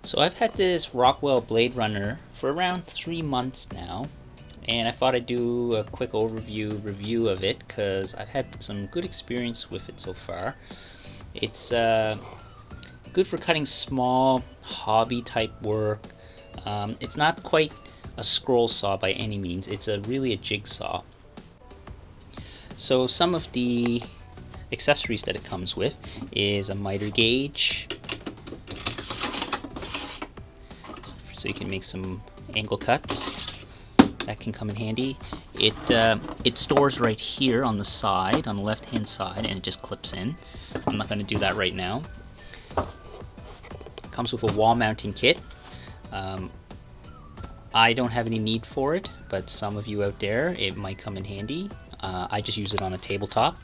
So I've had this Rockwell BladeRunner for around 3 months now, and I thought I'd do a quick review of it because I've had some good experience with it so far. It's good for cutting small hobby type work. It's not quite a scroll saw by any means. It's really a jigsaw. So some of the accessories that it comes with is a miter gauge, so you can make some angle cuts. That can come in handy. It stores right here on the side, on the left hand side, and it just clips in. I'm not going to do that right now. It comes with a wall mounting kit. I don't have any need for it, but some of you out there, it might come in handy. I just use it on a tabletop.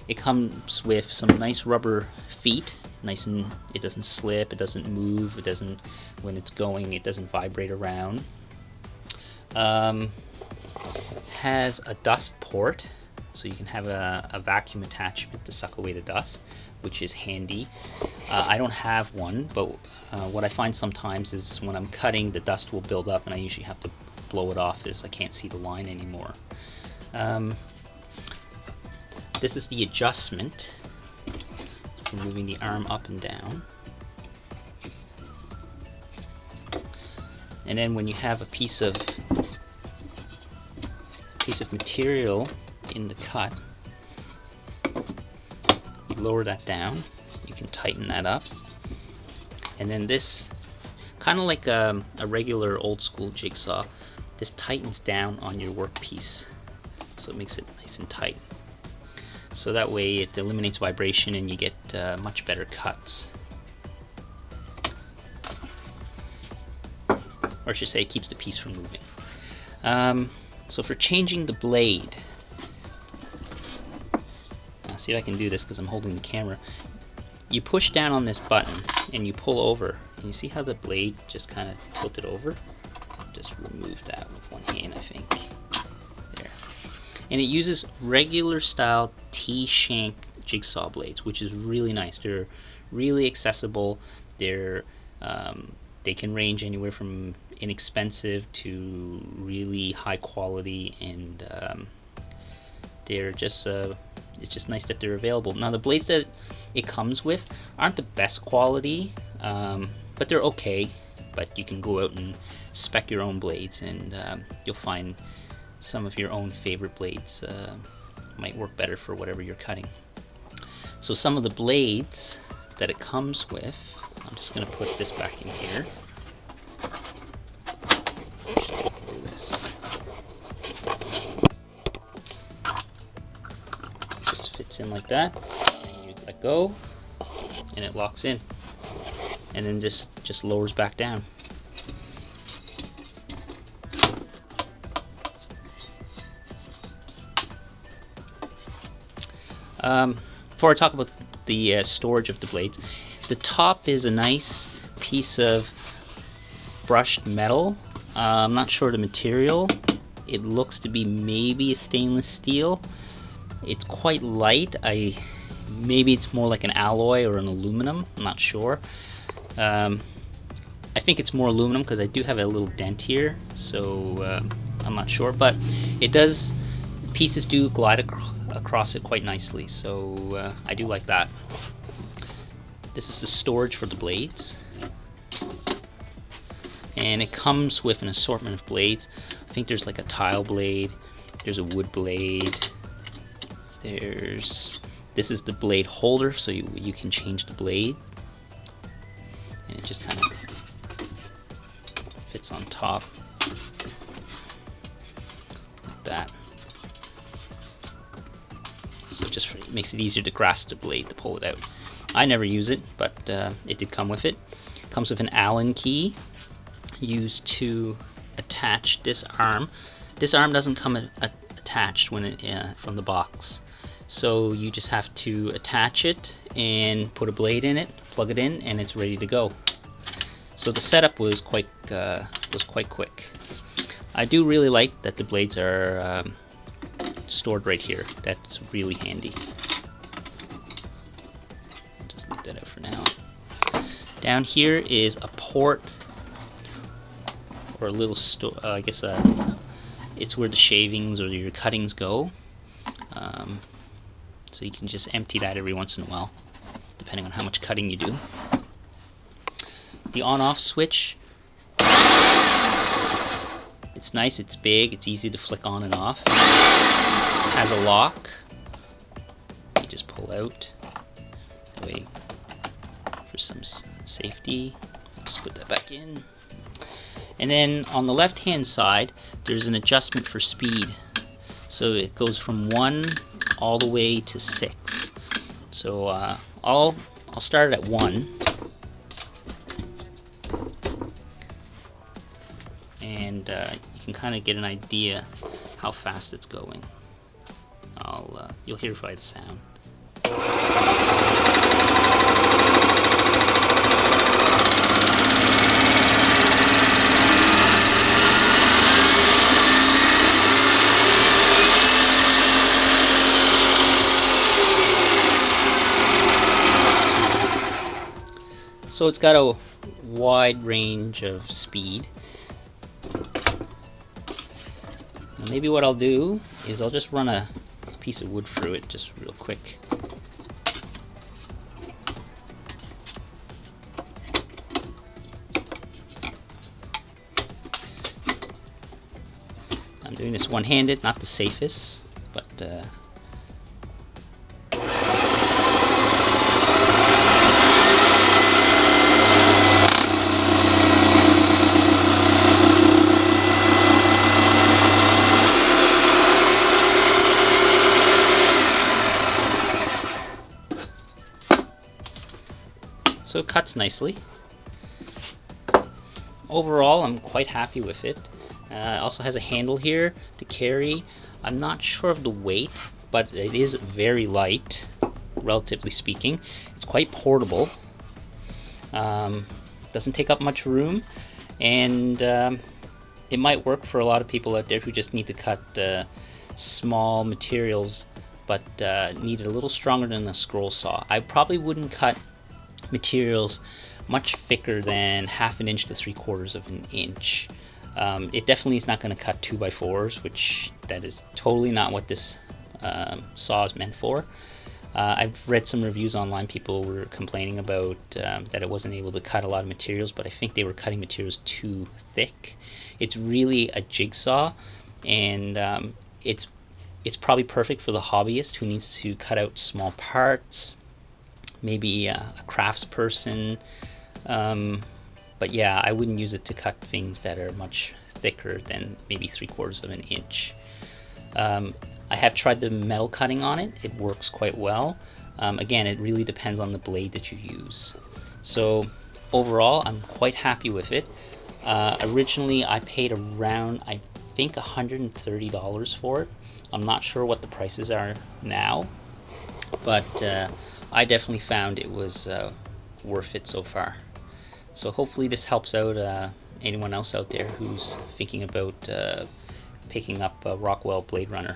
It comes with some nice rubber feet, nice, and it doesn't slip, it doesn't move, it doesn't, when it's going, it doesn't vibrate around. Has a dust port, so you can have a vacuum attachment to suck away the dust, which is handy. I don't have one, but what I find sometimes is when I'm cutting, the dust will build up and I usually have to blow it off as I can't see the line anymore. This is the adjustment for moving the arm up and down. And then when you have a piece of material in the cut, you lower that down, you can tighten that up, and then this, kind of like a regular old school jigsaw, this tightens down on your workpiece, so it makes it nice and tight. So that way it eliminates vibration and you get much better cuts. Or I should say, it keeps the piece from moving. So for changing the blade, I'll see if I can do this because I'm holding the camera. You push down on this button and you pull over, and you see how the blade just kind of tilted over? I'll just remove that with one hand, I think. There. And it uses regular style T-shank jigsaw blades, which is really nice. They're really accessible. They can range anywhere from inexpensive to really high quality, and they're just it's just nice that they're available. Now the blades that it comes with aren't the best quality, but they're okay. But you can go out and spec your own blades, and you'll find some of your own favorite blades might work better for whatever you're cutting. So some of the blades that it comes with, I'm just going to put this back in here. Do this. Just fits in like that, and you let go, and it locks in, and then just lowers back down. Before I talk about the storage of the blades, the top is a nice piece of brushed metal. I'm not sure the material. It looks to be maybe a stainless steel. It's quite light. Maybe it's more like an alloy or an aluminum. I'm not sure. I think it's more aluminum because I do have a little dent here, so I'm not sure. But it does. Pieces do glide across it quite nicely, so I do like that. This is the storage for the blades, and it comes with an assortment of blades. I think there's like a tile blade, there's a wood blade, this is the blade holder, so you can change the blade, and it just kind of fits on top like that. So it just makes it easier to grasp the blade to pull it out. I never use it, but it did come with it. It comes with an Allen key used to attach this arm. This arm doesn't come attached when from the box, so you just have to attach it and put a blade in it, plug it in, and it's ready to go. So the setup was quite quick. I do really like that the blades are stored right here. That's really handy. I'll just leave that out for now. Down here is a port, or a little I guess it's where the shavings or your cuttings go. So you can just empty that every once in a while, depending on how much cutting you do. The on-off switch, it's nice, it's big, it's easy to flick on and off. It has a lock. You just pull out that way for some safety. Just put that back in. And then on the left hand side there's an adjustment for speed, so it goes from 1 all the way to 6. So I'll start it at 1, and you can kind of get an idea how fast it's going. You'll hear by the sound. So it's got a wide range of speed. Now maybe what I'll do is I'll just run a piece of wood through it just real quick. I'm doing this one-handed, not the safest, but so it cuts nicely. Overall, I'm quite happy with it. It also has a handle here to carry. I'm not sure of the weight, but it is very light, relatively speaking. It's quite portable. Doesn't take up much room, and it might work for a lot of people out there who just need to cut small materials, but need it a little stronger than a scroll saw. I probably wouldn't cut materials much thicker than 1/2 inch to 3/4 of an inch. It definitely is not going to cut 2x4s, which that is totally not what this saw is meant for. I've read some reviews online. People were complaining about that it wasn't able to cut a lot of materials, but I think they were cutting materials too thick. It's really a jigsaw, and it's probably perfect for the hobbyist who needs to cut out small parts, maybe a craftsperson. But yeah, I wouldn't use it to cut things that are much thicker than maybe 3/4 of an inch. I have tried the metal cutting on it. It works quite well. Again, it really depends on the blade that you use. So overall, I'm quite happy with it. Originally, I paid around, I think, $130 for it. I'm not sure what the prices are now, but I definitely found it was worth it so far. So hopefully this helps out anyone else out there who's thinking about picking up a Rockwell BladeRunner.